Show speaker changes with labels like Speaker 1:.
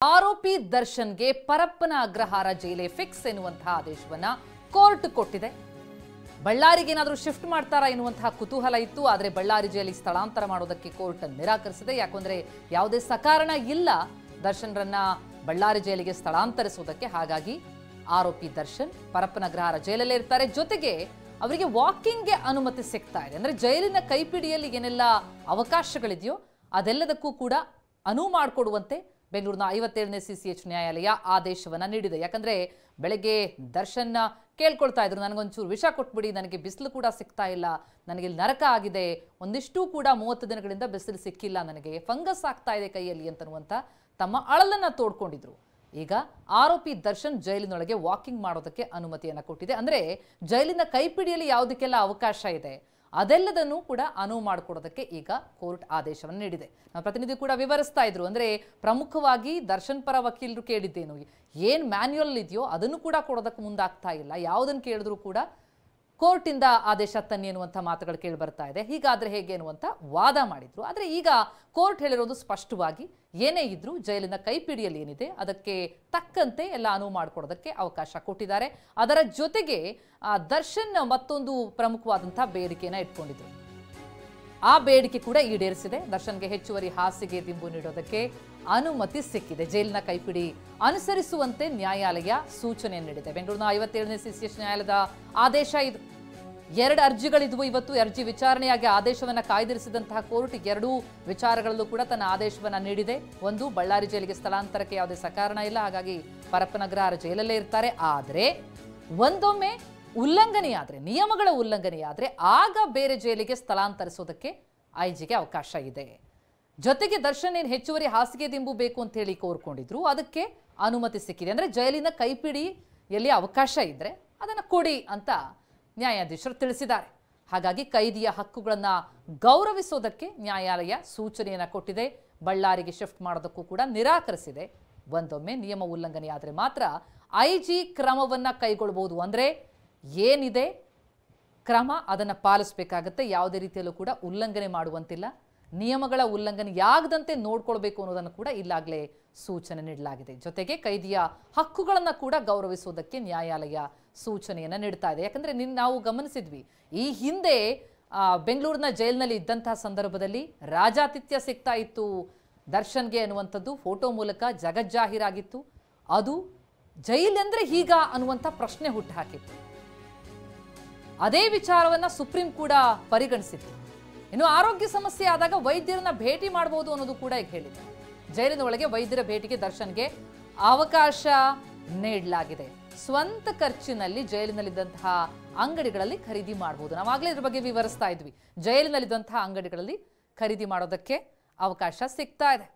Speaker 1: ಆರೋಪಿ ದರ್ಶನ್ಗೆ ಪರಪ್ಪನ ಅಗ್ರಹಾರ ಜೈಲೇ ಫಿಕ್ಸ್ ಎನ್ನುವಂತಹ ಆದೇಶವನ್ನ ಕೋರ್ಟ್ ಕೊಟ್ಟಿದೆ. ಬಳ್ಳಾರಿಗೆ ಏನಾದರೂ ಶಿಫ್ಟ್ ಮಾಡ್ತಾರಾ ಎನ್ನುವಂತಹ ಕುತೂಹಲ ಇತ್ತು. ಆದರೆ ಬಳ್ಳಾರಿ ಜೈಲಿಗೆ ಸ್ಥಳಾಂತರ ಮಾಡೋದಕ್ಕೆ ಕೋರ್ಟ್ ನಿರಾಕರಿಸಿದೆ. ಯಾಕಂದ್ರೆ ಯಾವುದೇ ಸಕಾರಣ ಇಲ್ಲ ದರ್ಶನ್ರನ್ನ ಬಳ್ಳಾರಿ ಜೈಲಿಗೆ ಸ್ಥಳಾಂತರಿಸುವುದಕ್ಕೆ. ಹಾಗಾಗಿ ಆರೋಪಿ ದರ್ಶನ್ ಪರಪ್ಪನ ಅಗ್ರಹಾರ ಜೈಲಲ್ಲೇ ಇರ್ತಾರೆ. ಜೊತೆಗೆ ಅವರಿಗೆ ವಾಕಿಂಗ್ಗೆ ಅನುಮತಿ ಸಿಗ್ತಾ ಇದೆ. ಅಂದ್ರೆ ಜೈಲಿನ ಕೈಪಿಡಿಯಲ್ಲಿ ಏನೆಲ್ಲ ಅವಕಾಶಗಳಿದೆಯೋ ಅದೆಲ್ಲದಕ್ಕೂ ಕೂಡ ಅನುವು ಮಾಡಿಕೊಡುವಂತೆ ಬೆಂಗಳೂರಿನ 57ನೇ CCH ನ್ಯಾಯಾಲಯ ಆದೇಶವನ್ನ ನೀಡಿದೆ. ಯಾಕಂದ್ರೆ ಬೆಳಗ್ಗೆ ದರ್ಶನ್ ಕೇಳ್ಕೊಳ್ತಾ ಇದ್ರು, ನನಗೊಂಚೂರು ವಿಷ ಕೊಟ್ಬಿಡಿ, ನನಗೆ ಬಿಸಿಲು ಕೂಡ ಸಿಗ್ತಾ ಇಲ್ಲ, ನನಗೆ ಇಲ್ಲಿ ನರಕ ಆಗಿದೆ, ಒಂದಿಷ್ಟು ಕೂಡ 30 ದಿನಗಳಿಂದ ಬಿಸಿಲು ಸಿಕ್ಕಿಲ್ಲ, ನನಗೆ ಫಂಗಸ್ ಆಗ್ತಾ ಇದೆ ಕೈಯಲ್ಲಿ ಅಂತನ್ನುವಂತ ತಮ್ಮ ಅಳಲನ್ನ ತೋಡ್ಕೊಂಡಿದ್ರು. ಈಗ ಆರೋಪಿ ದರ್ಶನ್ ಜೈಲಿನೊಳಗೆ ವಾಕಿಂಗ್ ಮಾಡೋದಕ್ಕೆ ಅನುಮತಿಯನ್ನ ಕೊಟ್ಟಿದೆ. ಅಂದ್ರೆ ಜೈಲಿನ ಕೈಪಿಡಿಯಲ್ಲಿ ಯಾವುದಕ್ಕೆಲ್ಲ ಅವಕಾಶ ಇದೆ ಅದೆಲ್ಲದನ್ನು ಕೂಡ ಅನುವು ಮಾಡಿಕೊಡೋದಕ್ಕೆ ಈಗ ಕೋರ್ಟ್ ಆದೇಶವನ್ನು ನೀಡಿದೆ. ನಮ್ಮ ಪ್ರತಿನಿಧಿ ಕೂಡ ವಿವರಿಸ್ತಾ ಇದ್ರು. ಅಂದ್ರೆ ಪ್ರಮುಖವಾಗಿ ದರ್ಶನ್ ಪರ ವಕೀಲರು ಕೇಳಿದ್ದೇನು, ಏನ್ ಮ್ಯಾನ್ಯುಯಲ್ ಇದೆಯೋ ಅದನ್ನು ಕೂಡ ಕೊಡೋದಕ್ಕೆ ಮುಂದಾಗ್ತಾ ಇಲ್ಲ. ಯಾವುದನ್ನು ಕೇಳಿದ್ರು ಕೂಡ ಕೋರ್ಟಿಂದ ಆದೇಶ ತನ್ನಿ ಎನ್ನುವಂಥ ಮಾತುಗಳು ಕೇಳಿ ಬರ್ತಾ ಇದೆ. ಹೀಗಾದ್ರೆ ಹೇಗೆ ಅನ್ನುವಂಥ ವಾದ ಮಾಡಿದ್ರು. ಆದರೆ ಈಗ ಕೋರ್ಟ್ ಹೇಳಿರೋದು ಸ್ಪಷ್ಟವಾಗಿ ಏನೇ ಇದ್ರೂ ಜೈಲಿನ ಕೈಪಿಡಿಯಲ್ಲಿ ಏನಿದೆ ಅದಕ್ಕೆ ತಕ್ಕಂತೆ ಎಲ್ಲ ಅನುವು ಮಾಡಿಕೊಡೋದಕ್ಕೆ ಅವಕಾಶ ಕೊಟ್ಟಿದ್ದಾರೆ. ಅದರ ಜೊತೆಗೆ ದರ್ಶನ್ ಮತ್ತೊಂದು ಪ್ರಮುಖವಾದಂತಹ ಬೇಡಿಕೆನ ಇಟ್ಕೊಂಡಿದ್ರು. ಆ ಬೇಡಿಕೆ ಕೂಡ ಈಡೇರಿಸಿದೆ. ದರ್ಶನ್ಗೆ ಹೆಚ್ಚುವರಿ ಹಾಸಿಗೆ ದಿಂಬು ನೀಡೋದಕ್ಕೆ ಅನುಮತಿ ಸಿಕ್ಕಿದೆ. ಜೈಲಿನ ಕೈಪಿಡಿ ಅನುಸರಿಸುವಂತೆ ನ್ಯಾಯಾಲಯ ಸೂಚನೆ ನೀಡಿದೆ. ಬೆಂಗಳೂರಿನ 57ನೇ CCH ನ್ಯಾಯಾಲಯದ ಆದೇಶ ಇದು. 2 ಅರ್ಜಿಗಳಿದ್ವು. ಇವತ್ತು ಅರ್ಜಿ ವಿಚಾರಣೆಯಾಗಿ ಆದೇಶವನ್ನ ಕಾಯ್ದಿರಿಸಿದಂತಹ ಕೋರ್ಟ್ 2 ವಿಚಾರಗಳಲ್ಲೂ ಕೂಡ ತನ್ನ ಆದೇಶವನ್ನ ನೀಡಿದೆ. ಒಂದು, ಬಳ್ಳಾರಿ ಜೈಲಿಗೆ ಸ್ಥಳಾಂತರಕ್ಕೆ ಯಾವುದೇ ಸಕಾರಣ ಇಲ್ಲ, ಹಾಗಾಗಿ ಪರಪ್ಪನ ಅಗ್ರಹಾರ ಜೈಲಲ್ಲೇ ಇರ್ತಾರೆ. ಆದರೆ ಒಂದೊಮ್ಮೆ ಉಲ್ಲಂಘನೆಯಾದ್ರೆ, ನಿಯಮಗಳ ಉಲ್ಲಂಘನೆಯಾದ್ರೆ ಆಗ ಬೇರೆ ಜೈಲಿಗೆ ಸ್ಥಳಾಂತರಿಸೋದಕ್ಕೆ IGಗೆ ಅವಕಾಶ ಇದೆ. ಜೊತೆಗೆ ದರ್ಶನ್ ಏನು ಹೆಚ್ಚುವರಿ ಹಾಸಿಗೆ ದಿಂಬು ಬೇಕು ಅಂತ ಹೇಳಿ ಕೋರ್ಕೊಂಡಿದ್ರು, ಅದಕ್ಕೆ ಅನುಮತಿ ಸಿಕ್ಕಿದೆ. ಅಂದ್ರೆ ಜೈಲಿನ ಕೈಪಿಡಿಯಲ್ಲಿ ಅವಕಾಶ ಇದ್ರೆ ಅದನ್ನು ಕೊಡಿ ಅಂತ ನ್ಯಾಯಾಧೀಶರು ತಿಳಿಸಿದ್ದಾರೆ. ಹಾಗಾಗಿ ಕೈದಿಯ ಹಕ್ಕುಗಳನ್ನ ಗೌರವಿಸೋದಕ್ಕೆ ನ್ಯಾಯಾಲಯ ಸೂಚನೆಯನ್ನ ಕೊಟ್ಟಿದೆ. ಬಳ್ಳಾರಿಗೆ ಶಿಫ್ಟ್ ಮಾಡೋದಕ್ಕೂ ಕೂಡ ನಿರಾಕರಿಸಿದೆ. ಒಂದೊಮ್ಮೆ ನಿಯಮ ಉಲ್ಲಂಘನೆಯಾದ್ರೆ ಮಾತ್ರ IG ಕ್ರಮವನ್ನ ಕೈಗೊಳ್ಳಬಹುದು. ಅಂದ್ರೆ ಏನಿದೆ ಕ್ರಮ ಅದನ್ನು ಪಾಲಿಸಬೇಕಾಗತ್ತೆ. ಯಾವುದೇ ರೀತಿಯಲ್ಲೂ ಕೂಡ ಉಲ್ಲಂಘನೆ ಮಾಡುವಂತಿಲ್ಲ. ನಿಯಮಗಳ ಉಲ್ಲಂಘನೆಯಾಗದಂತೆ ನೋಡ್ಕೊಳ್ಬೇಕು ಅನ್ನೋದನ್ನು ಕೂಡ ಇಲ್ಲಾಗಲೇ ಸೂಚನೆ ನೀಡಲಾಗಿದೆ. ಜೊತೆಗೆ ಕೈದಿಯ ಹಕ್ಕುಗಳನ್ನು ಕೂಡ ಗೌರವಿಸುವುದಕ್ಕೆ ನ್ಯಾಯಾಲಯ ಸೂಚನೆಯನ್ನು ನೀಡ್ತಾ ಇದೆ. ಯಾಕಂದ್ರೆ ನಾವು ಗಮನಿಸಿದ್ವಿ, ಈ ಹಿಂದೆ ಬೆಂಗಳೂರಿನ ಜೈಲಿನಲ್ಲಿ ಇದ್ದಂತಹ ಸಂದರ್ಭದಲ್ಲಿ ರಾಜಾತಿಥ್ಯ ಸಿಗ್ತಾ ಇತ್ತು ದರ್ಶನ್ಗೆ ಅನ್ನುವಂಥದ್ದು ಫೋಟೋ ಮೂಲಕ ಜಗಜ್ಜಾಹೀರಾಗಿತ್ತು. ಅದು ಜೈಲೆಂದ್ರೆ ಹೀಗ ಅನ್ನುವಂಥ ಪ್ರಶ್ನೆ ಹುಟ್ಟುಹಾಕಿತ್ತು. ಅದೇ ವಿಚಾರವನ್ನ ಸುಪ್ರೀಂ ಕೂಡ ಪರಿಗಣಿಸಿತ್ತು. ಇನ್ನು ಆರೋಗ್ಯ ಸಮಸ್ಯೆ ಆದಾಗ ವೈದ್ಯರನ್ನ ಭೇಟಿ ಮಾಡಬಹುದು ಅನ್ನೋದು ಕೂಡ ಈಗ ಹೇಳಿದೆ. ಜೈಲಿನ ಒಳಗೆ ವೈದ್ಯರ ಭೇಟಿಗೆ ದರ್ಶನ್ಗೆ ಅವಕಾಶ ನೀಡಲಾಗಿದೆ. ಸ್ವಂತ ಖರ್ಚಿನಲ್ಲಿ ಜೈಲಿನಲ್ಲಿದ್ದಂತಹ ಅಂಗಡಿಗಳಲ್ಲಿ ಖರೀದಿ ಮಾಡಬಹುದು. ನಾವಾಗಲೇ ಇದ್ರ ಬಗ್ಗೆ ವಿವರಿಸ್ತಾ ಇದ್ವಿ. ಜೈಲಿನಲ್ಲಿದ್ದಂತಹ ಅಂಗಡಿಗಳಲ್ಲಿ ಖರೀದಿ ಮಾಡೋದಕ್ಕೆ ಅವಕಾಶ ಸಿಗ್ತಾ ಇದೆ.